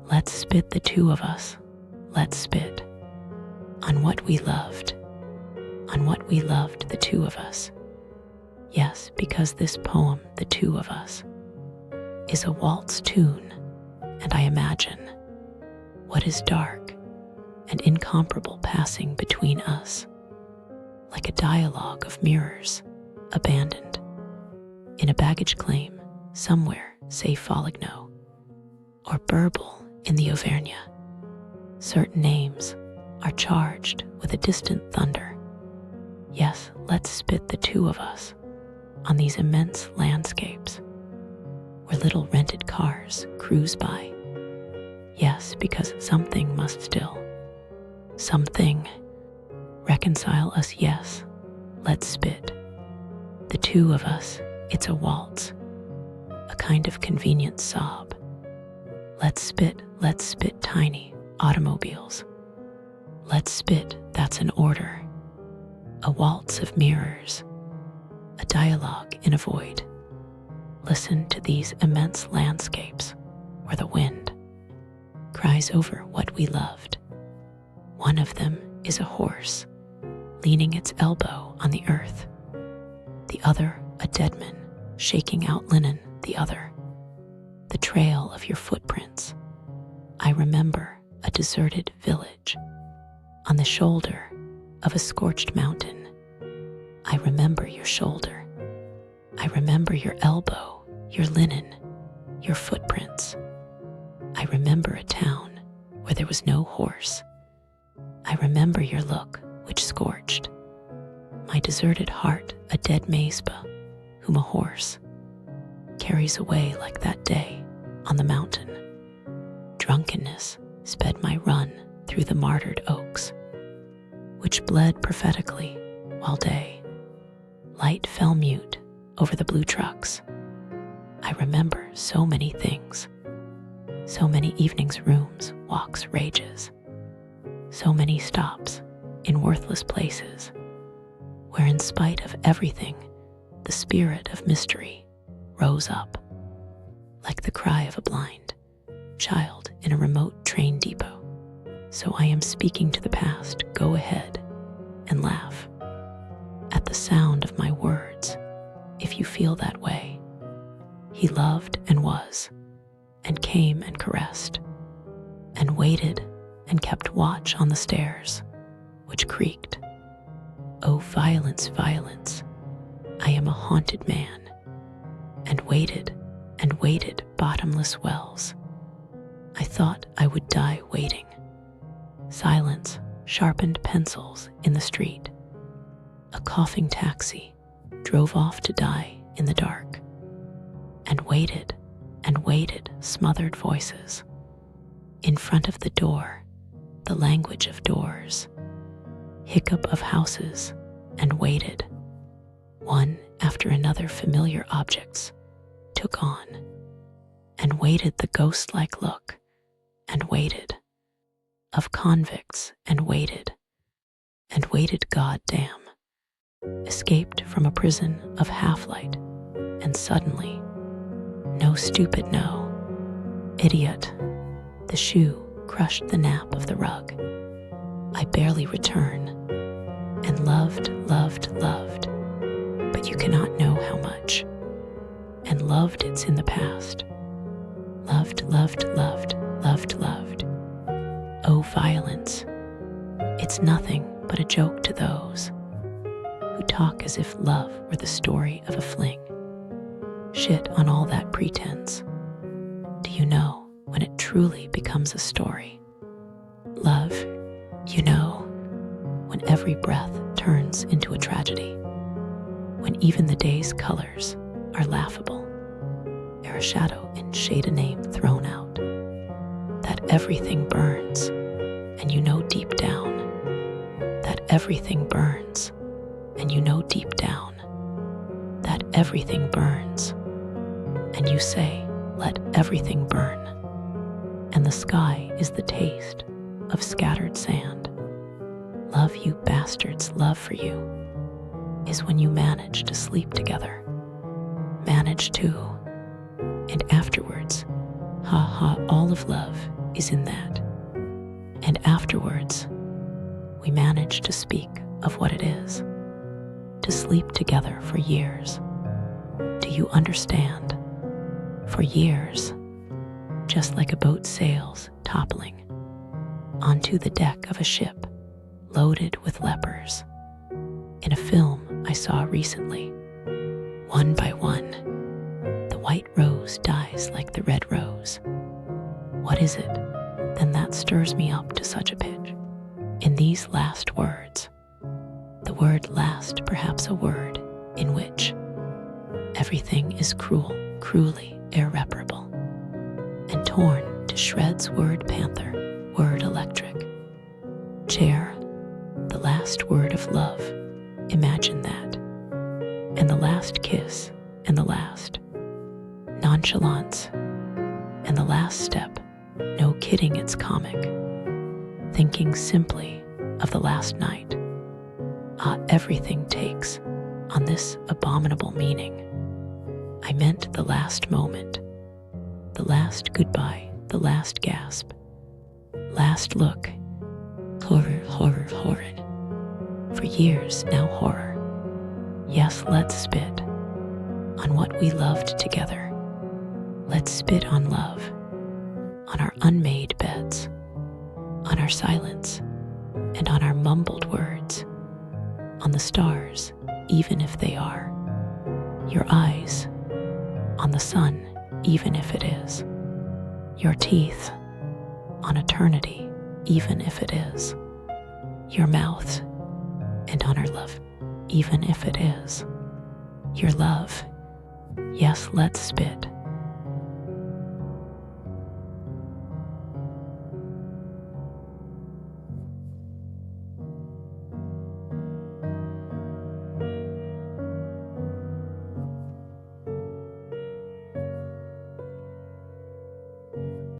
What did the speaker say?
Let's spit, the two of us. Let's spit on what we loved, the two of us. Yes, because this poem, The Two of Us, is a waltz tune, and I imagine what is dark and incomparable passing between us, like a dialogue of mirrors abandoned in a baggage claim somewhere, say Foligno or Burble in the Auvergne. Certain names are charged with a distant thunder. Yes, let's spit, the two of us, on these immense landscapes where little rented cars cruise by. Yes, because something must still, something reconcile us. Yes, let's spit, the two of us. It's a waltz, a kind of convenient sob. Let's spit tiny automobiles. Let's spit, that's an order. A waltz of mirrors, a dialogue in a void. Listen to these immense landscapes where the wind cries over what we loved. One of them is a horse leaning its elbow on the earth. The other, a dead man shaking out linen. The other, the trail of your footprints. I remember a deserted village on the shoulder of a scorched mountain. I remember your shoulder. I remember your elbow, your linen, your footprints. I remember a town where there was no horse. I remember your look, which scorched my deserted heart, a dead Mazeba, whom a horse carries away like that day on the mountain. Drunkenness sped my run through the martyred oaks, which bled prophetically while day. Light fell mute over the blue trucks. I remember so many things, so many evenings, rooms, walks, rages, so many stops in worthless places, where in spite of everything, the spirit of mystery rose up, like the cry of a blind child in a remote train depot. So I am speaking to the past. Go ahead and laugh at the sound of my words, if you feel that way. He loved and was, and came and caressed, and waited and kept watch on the stairs, which creaked. Oh, violence, violence, I am a haunted man, and waited, bottomless wells. I thought I would die waiting. Silence, sharpened pencils in the street. A coughing taxi drove off to die in the dark, and waited, smothered voices. In front of the door, the language of doors, hiccup of houses, and waited. One after another, familiar objects took on, and waited the ghost-like look, and waited of convicts, and waited, goddamn, escaped from a prison of half-light, and suddenly, no, stupid, no, idiot, the shoe crushed the nap of the rug. I barely return, and loved, but you cannot know how much, and loved, it's in the past. Loved. Oh, violence, it's nothing but a joke to those who talk as if love were the story of a fling. Shit on all that pretense. Do you know when it truly becomes a story? Love, you know, when every breath turns into a tragedy, when even the day's colors are laughable, ere a shadow and shade a name thrown out, that everything burns, and you know deep down, that everything burns, and you know deep down, that everything burns, and you say, let everything burn, and the sky is the taste of scattered sand. Love, you bastards, love for you is when you manage to sleep together, manage to, and afterwards, all of love is in that. And afterwards, we manage to speak of what it is to sleep together for years. Do you understand? For years, just like a boat sails toppling onto the deck of a ship loaded with lepers. In a film I saw recently, one by one, the white rose dies like the red rose. What is it then that stirs me up to such a pitch? In these last words, the word last, perhaps a word in which everything is cruel, cruelly irreparable, and torn to shreds, word panther, word electric, chair, the last word of love, imagine that, and the last kiss, and the last nonchalance, and the last step, no kidding, it's comic, thinking simply of the last night. Ah, everything takes on this abominable meaning. I meant the last moment, the last goodbye, the last gasp, last look, horror, horror, horrid. For years now, horror. Yes, let's spit on what we loved together. Let's spit on love, on our unmade beds, on our silence, and on our mumbled words, on the stars, even if they are your eyes, on the sun, even if it is your teeth, on eternity, even if it is your mouth, and on our love, even if it is your love. Yes, let's spit